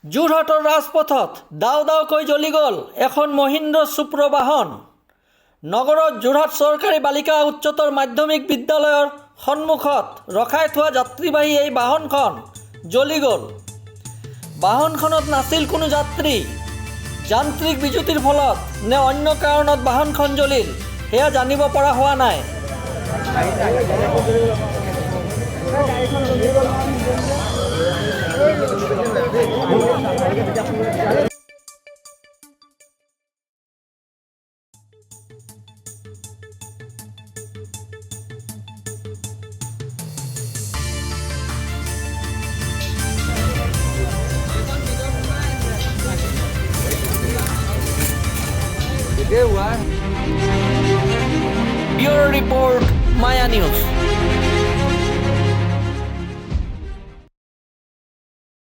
যোৰহাটৰ ৰাজপথত দাও দাওকৈ জ্বলি গ'ল এখন মহিন্দ্ৰ চুপ্ৰ বাহন। নগৰত যোৰহাট চৰকাৰী বালিকা উচ্চতৰ মাধ্যমিক বিদ্যালয়ৰ সন্মুখত ৰখাই থোৱা যাত্ৰীবাহী এই বাহনখন জ্বলি গ'ল। বাহনখনত নাছিল কোনো যাত্ৰী। যান্ত্ৰিক বিজুতিৰ ফলত নে অন্য কাৰণত বাহনখন জ্বলিল সেয়া জানিব পৰা হোৱা নাই। Bureau Report, Maya News.